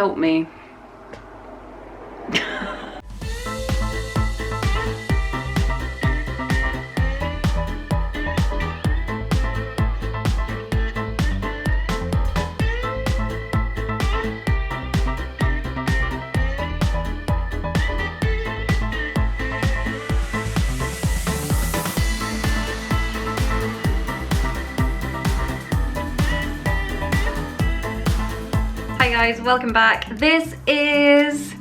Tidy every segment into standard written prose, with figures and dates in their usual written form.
help me. Hi guys, welcome back. This is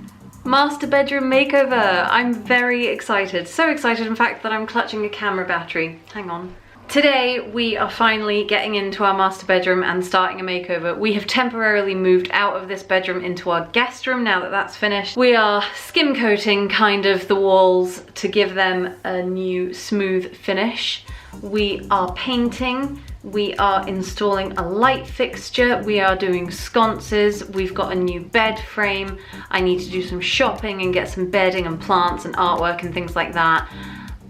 master bedroom makeover. I'm very excited, so excited in fact that I'm clutching a camera battery. Hang on. Today we are finally getting into our master bedroom and starting a makeover. We have temporarily moved out of this bedroom into our guest room now that that's finished. We are skim coating kind of the walls to give them a new smooth finish. We are painting. We are installing a light fixture, we are doing sconces, we've got a new bed frame, I need to do some shopping and get some bedding and plants and artwork and things like that.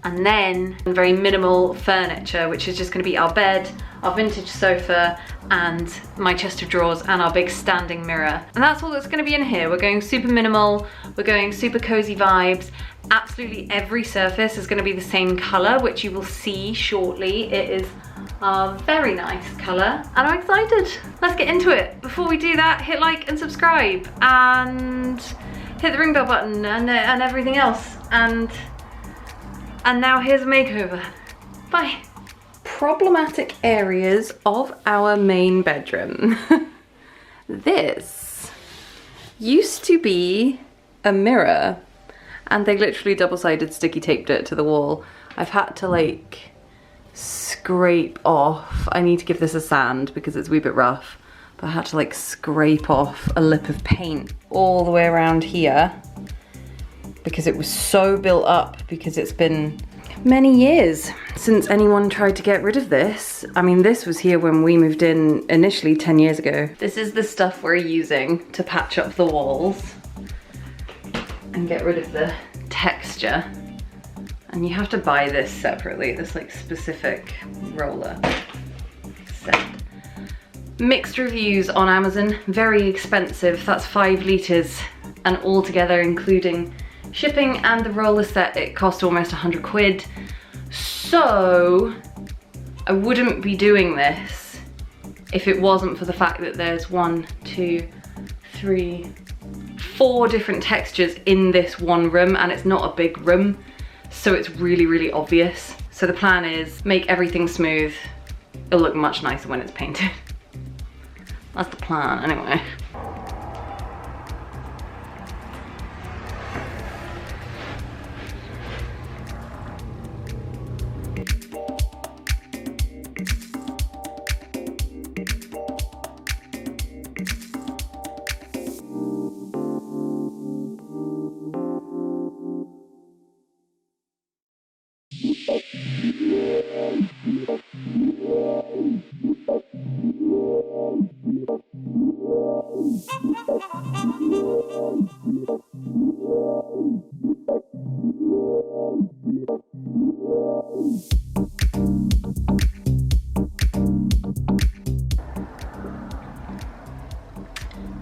And then very minimal furniture, which is just going to be our bed, our vintage sofa, and my chest of drawers, and our big standing mirror. And that's all that's going to be in here. We're going super minimal, we're going super cozy vibes. Absolutely every surface is going to be the same colour, which you will see shortly. It is a very nice colour, and I'm excited. Let's get into it. Before we do that, hit like and subscribe, and hit the ring bell button, and everything else. And now here's a makeover. Bye. Problematic areas of our main bedroom. This used to be a mirror, and they literally double-sided sticky taped it to the wall. I've had to like scrape off, I need to give this a sand because it's a wee bit rough, but I had to like scrape off a lip of paint all the way around here because it was so built up, because it's been many years since anyone tried to get rid of this. I mean, this was here when we moved in initially 10 years ago. This is the stuff we're using to patch up the walls and get rid of the texture. And you have to buy this separately, this like specific roller set. Mixed reviews on Amazon, very expensive, that's 5 litres, and altogether including shipping and the roller set, it cost almost 100 quid. So I wouldn't be doing this if it wasn't for the fact that there's 1, 2, 3, 4 different textures in this one room, and it's not a big room, so it's really, really obvious. So the plan is make everything smooth. It'll look much nicer when it's painted. That's the plan anyway.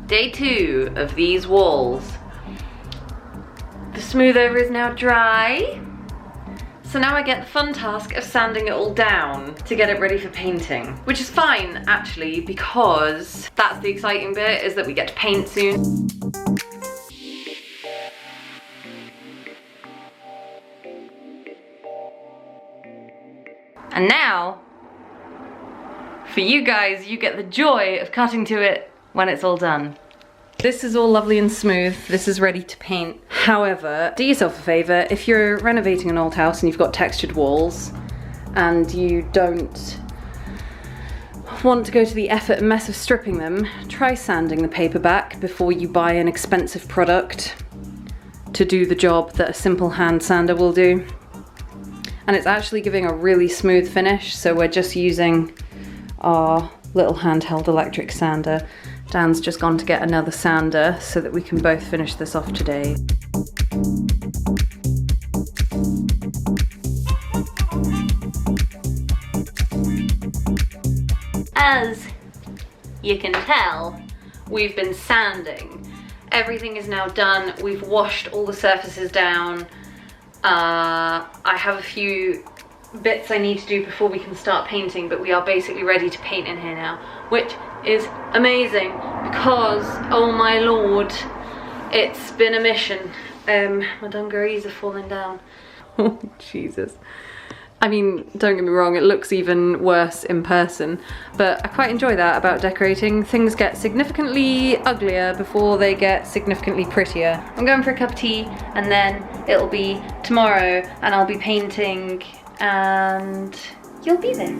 Day 2 of these walls. The smooth over is now dry. So now I get the fun task of sanding it all down to get it ready for painting, which is fine actually, because that's the exciting bit, is that we get to paint soon. And now, for you guys, you get the joy of cutting to it when it's all done. This is all lovely and smooth. This is ready to paint. However, do yourself a favor, if you're renovating an old house and you've got textured walls and you don't want to go to the effort and mess of stripping them, try sanding the paper back before you buy an expensive product to do the job that a simple hand sander will do. And it's actually giving a really smooth finish, so we're just using our little handheld electric sander. Dan's just gone to get another sander so that we can both finish this off today. As you can tell, we've been sanding Everything is now done. We've washed all the surfaces down. I have a few bits I need to do before we can start painting, but we are basically ready to paint in here now, which is amazing because, oh my lord, it's been a mission. My dungarees are falling down. Oh, Jesus. I mean, don't get me wrong, it looks even worse in person, but I quite enjoy that about decorating. Things get significantly uglier before they get significantly prettier. I'm going for a cup of tea, and then it'll be tomorrow, and I'll be painting, and you'll be there.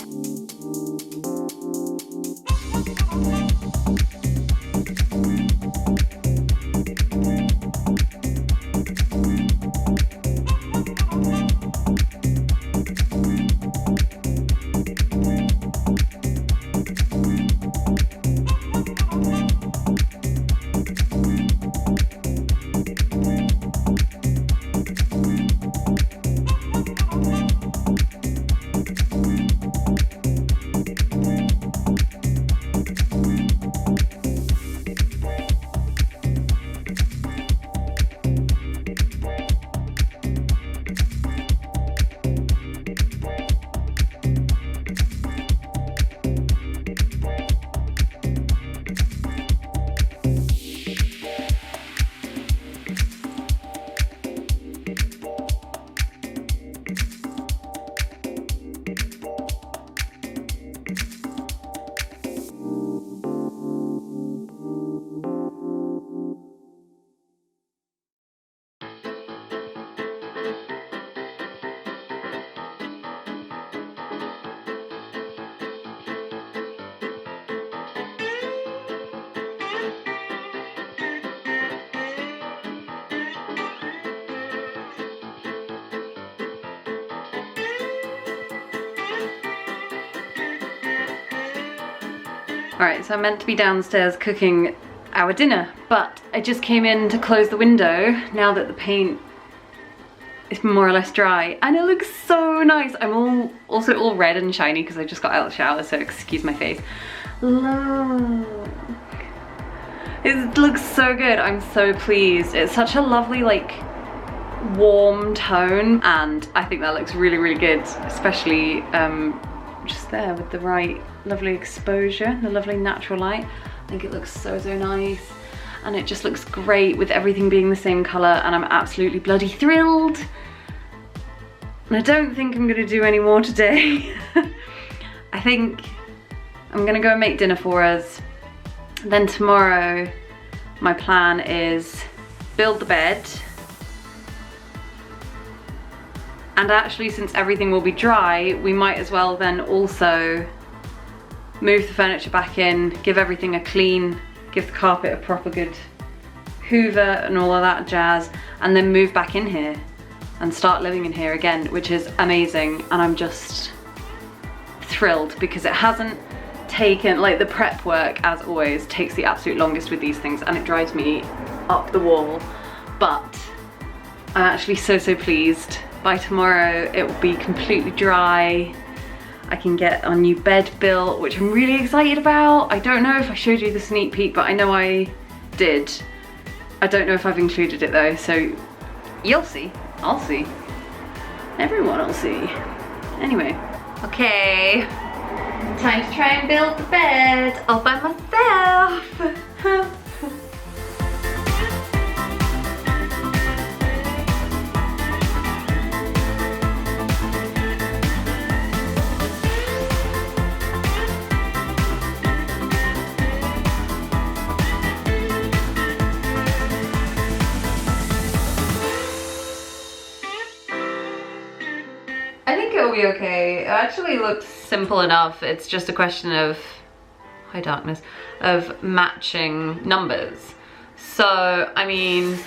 Alright, so I'm meant to be downstairs cooking our dinner, but I just came in to close the window now that the paint is more or less dry, and it looks so nice. I'm also all red and shiny because I just got out of the shower, so excuse my face. Look. It looks so good. I'm so pleased. It's such a lovely, like, warm tone, and I think that looks really, really good, especially just there with the right lovely exposure, the lovely natural light. I think it looks so, so nice, and it just looks great with everything being the same colour, and I'm absolutely bloody thrilled. And I don't think I'm gonna do any more today. I think I'm gonna go and make dinner for us. Then tomorrow, my plan is build the bed. And actually, since everything will be dry, we might as well then also move the furniture back in, give everything a clean, give the carpet a proper good hoover and all of that jazz, and then move back in here and start living in here again, which is amazing. And I'm just thrilled because it hasn't taken, like, the prep work, as always, takes the absolute longest with these things, and it drives me up the wall. But I'm actually so, so pleased. By tomorrow it will be completely dry. I can get our new bed built, which I'm really excited about. I don't know if I showed you the sneak peek, but I know I did. I don't know if I've included it though, so you'll see. I'll see. Everyone will see. Anyway, okay. Time to try and build the bed all by myself. I think it'll be okay. It actually looks simple enough. It's just a question of, hi darkness, of matching numbers. So, I mean,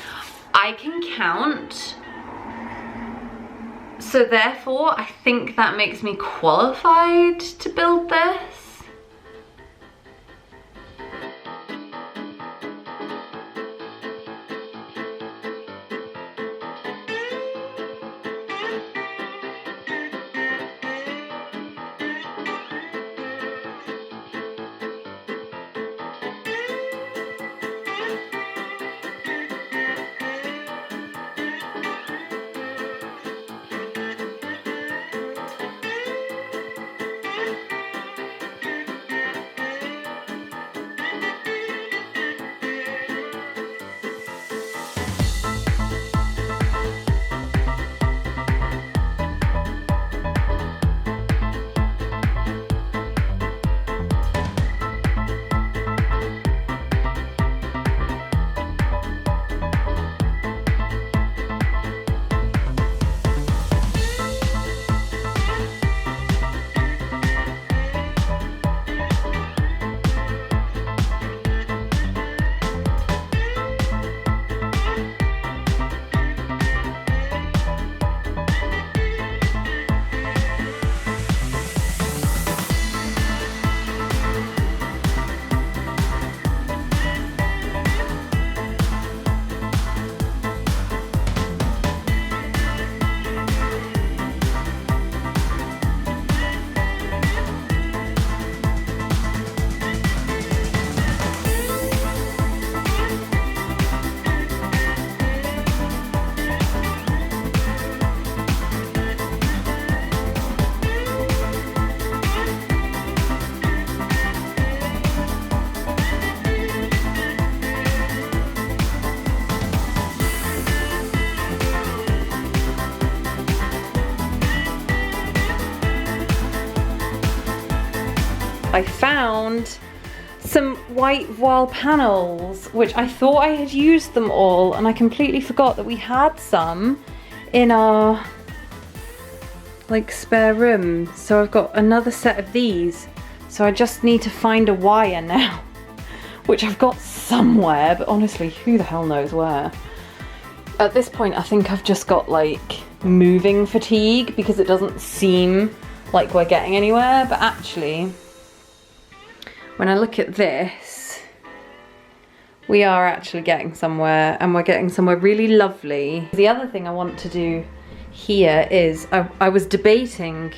I can count. So therefore, I think that makes me qualified to build this. I found some white voile panels, which I thought I had used them all, and I completely forgot that we had some in our like spare room. So I've got another set of these. So I just need to find a wire now, which I've got somewhere, but honestly, who the hell knows where. At this point, I think I've just got like moving fatigue because it doesn't seem like we're getting anywhere, but actually, when I look at this, we are actually getting somewhere, and we're getting somewhere really lovely. The other thing I want to do here is, I was debating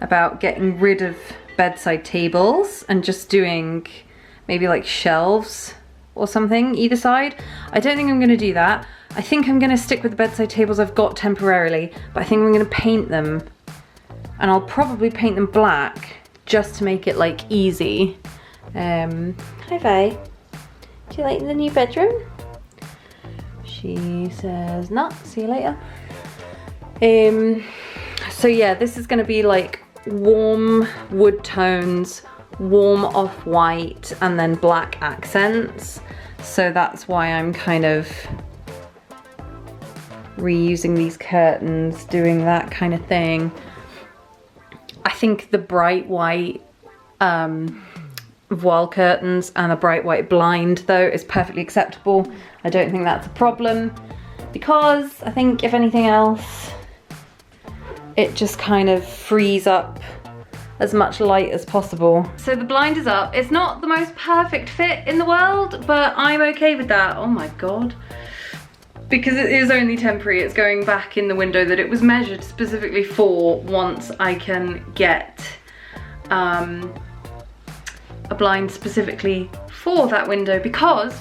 about getting rid of bedside tables and just doing maybe like shelves or something either side. I don't think I'm gonna do that. I think I'm gonna stick with the bedside tables I've got temporarily, but I think I'm gonna paint them, and I'll probably paint them black just to make it like easy. Hi Vi, do you like the new bedroom? She says not, see you later. So yeah, this is gonna be like warm wood tones, warm off-white, and then black accents. So that's why I'm kind of reusing these curtains, doing that kind of thing. I think the bright white voile curtains and a bright white blind though is perfectly acceptable. I don't think that's a problem, because I think if anything else, it just kind of frees up as much light as possible. So the blind is up. It's not the most perfect fit in the world, but I'm okay with that. Oh my God. Because it is only temporary, it's going back in the window that it was measured specifically for once I can get a blind specifically for that window, because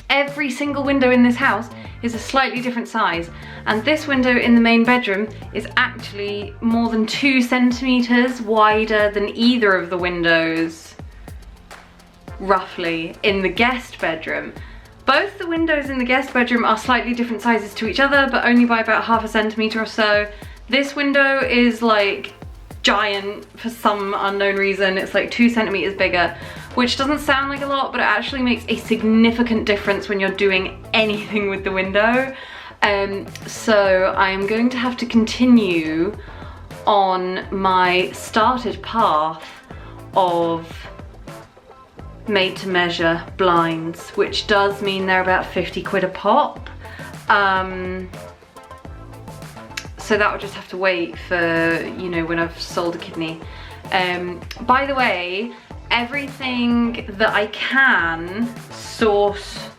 every single window in this house is a slightly different size, and this window in the main bedroom is actually more than 2 centimeters wider than either of the windows roughly in the guest bedroom. Both the windows in the guest bedroom are slightly different sizes to each other, but only by about ½ centimeter or so. This window is like giant for some unknown reason. It's like 2 centimeters bigger, which doesn't sound like a lot, but it actually makes a significant difference when you're doing anything with the window. So I'm going to have to continue on my started path of made to measure blinds, which does mean they're about 50 quid a pop. So that will just have to wait for, you know, when I've sold a kidney. By the way, everything that I can source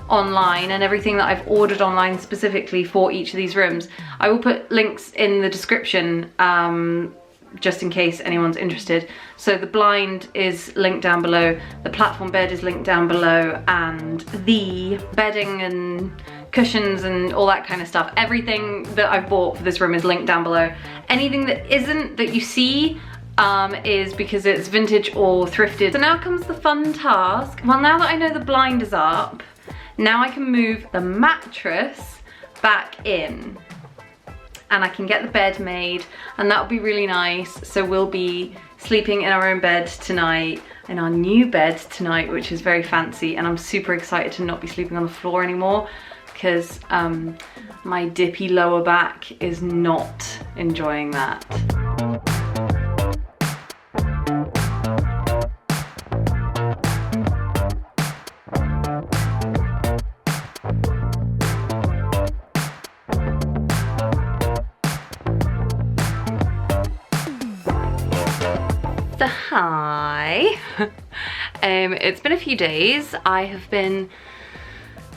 online and everything that I've ordered online specifically for each of these rooms, I will put links in the description just in case anyone's interested. So the blind is linked down below, the platform bed is linked down below, and the bedding and cushions and all that kind of stuff, everything that I've bought for this room is linked down below. Anything that isn't, that you see, is because it's vintage or thrifted. So now comes the fun task. Well, now that I know the blind is up, now I can move the mattress back in, and I can get the bed made, and that'll be really nice. So we'll be sleeping in our own bed tonight, in our new bed tonight, which is very fancy, and I'm super excited to not be sleeping on the floor anymore, because my dippy lower back is not enjoying that. So hi, it's been a few days. I have been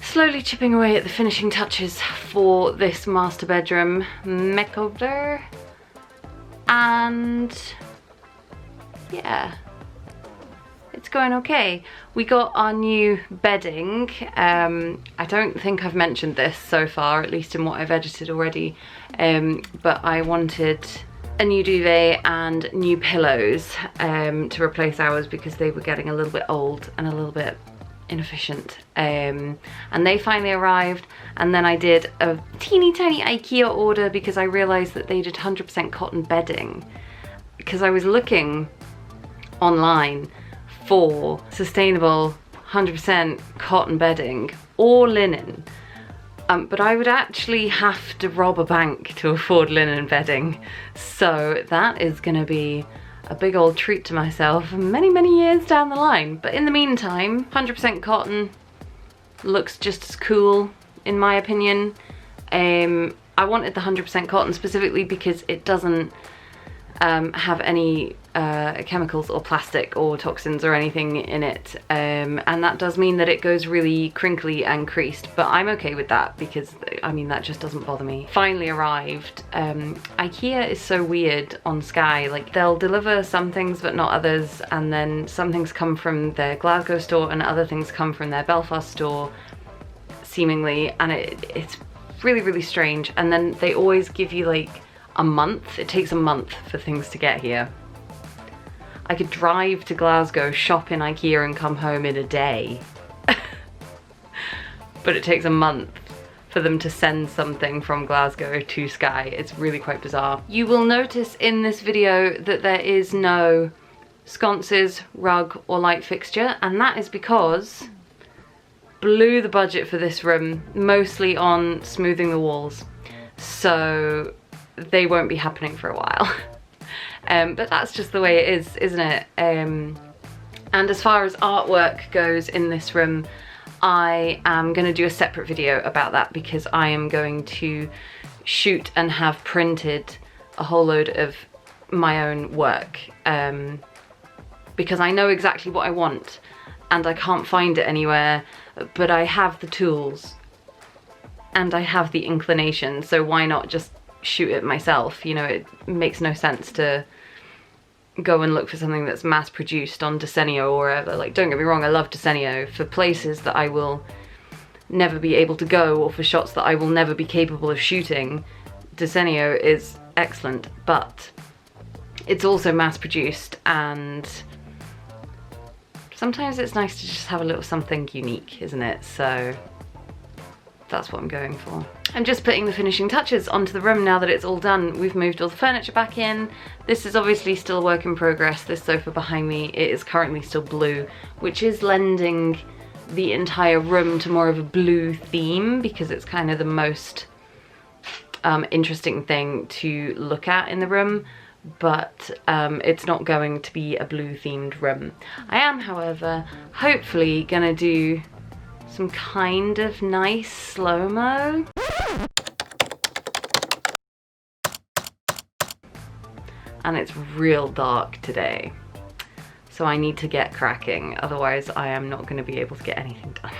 slowly chipping away at the finishing touches for this master bedroom makeover, and yeah, it's going okay. We got our new bedding. I don't think I've mentioned this so far, at least in what I've edited already, but I wanted a new duvet and new pillows to replace ours because they were getting a little bit old and a little bit inefficient, and they finally arrived. And then I did a teeny tiny IKEA order because I realized that they did 100% cotton bedding, because I was looking online for sustainable 100% cotton bedding or linen. But I would actually have to rob a bank to afford linen bedding. So that is gonna be a big old treat to myself many, many years down the line. But in the meantime, 100% cotton looks just as cool, in my opinion. I wanted the 100% cotton specifically because it doesn't have any chemicals or plastic or toxins or anything in it, and that does mean that it goes really crinkly and creased, but I'm okay with that because I mean that just doesn't bother me. Finally arrived. IKEA is so weird on Sky, like they'll deliver some things but not others, and then some things come from their Glasgow store and other things come from their Belfast store seemingly, and it's really, really strange. And then they always give you like a month. It takes a month for things to get here. I could drive to Glasgow, shop in IKEA and come home in a day. But it takes a month for them to send something from Glasgow to Skye. It's really quite bizarre. You will notice in this video that there is no sconces, rug or light fixture, and that is because blew the budget for this room mostly on smoothing the walls. So they won't be happening for a while. But that's just the way it is, isn't it? And as far as artwork goes in this room, I am going to do a separate video about that because I am going to shoot and have printed a whole load of my own work, because I know exactly what I want and I can't find it anywhere, but I have the tools and I have the inclination, so why not just shoot it myself? You know, it makes no sense to go and look for something that's mass produced on Desenio or wherever. Like, don't get me wrong, I love Desenio for places that I will never be able to go or for shots that I will never be capable of shooting. Desenio is excellent, but it's also mass produced, and sometimes it's nice to just have a little something unique, isn't it? So that's what I'm going for. I'm just putting the finishing touches onto the room now that it's all done. We've moved all the furniture back in. This is obviously still a work in progress. This sofa behind me, it is currently still blue, which is lending the entire room to more of a blue theme because it's kind of the most interesting thing to look at in the room, but it's not going to be a blue themed room. I am, however, hopefully gonna do some kind of nice slow-mo. And it's real dark today, so I need to get cracking, otherwise I am not going to be able to get anything done.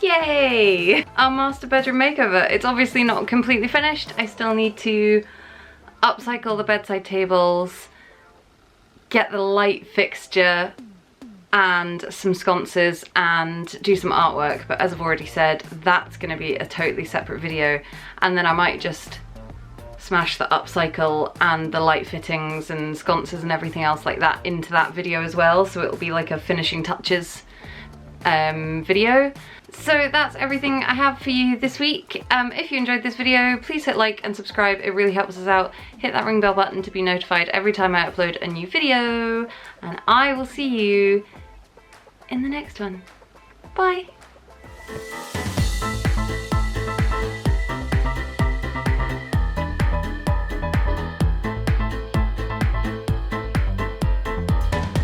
Yay! Our master bedroom makeover. It's obviously not completely finished. I still need to upcycle the bedside tables, get the light fixture and some sconces and do some artwork, but as I've already said, that's going to be a totally separate video, and then I might just smash the upcycle and the light fittings and sconces and everything else like that into that video as well, so it'll be like a finishing touches video. So that's everything I have for you this week. If you enjoyed this video, please hit like and subscribe. It really helps us out. Hit that ring bell button to be notified every time I upload a new video, and I will see you in the next one. Bye.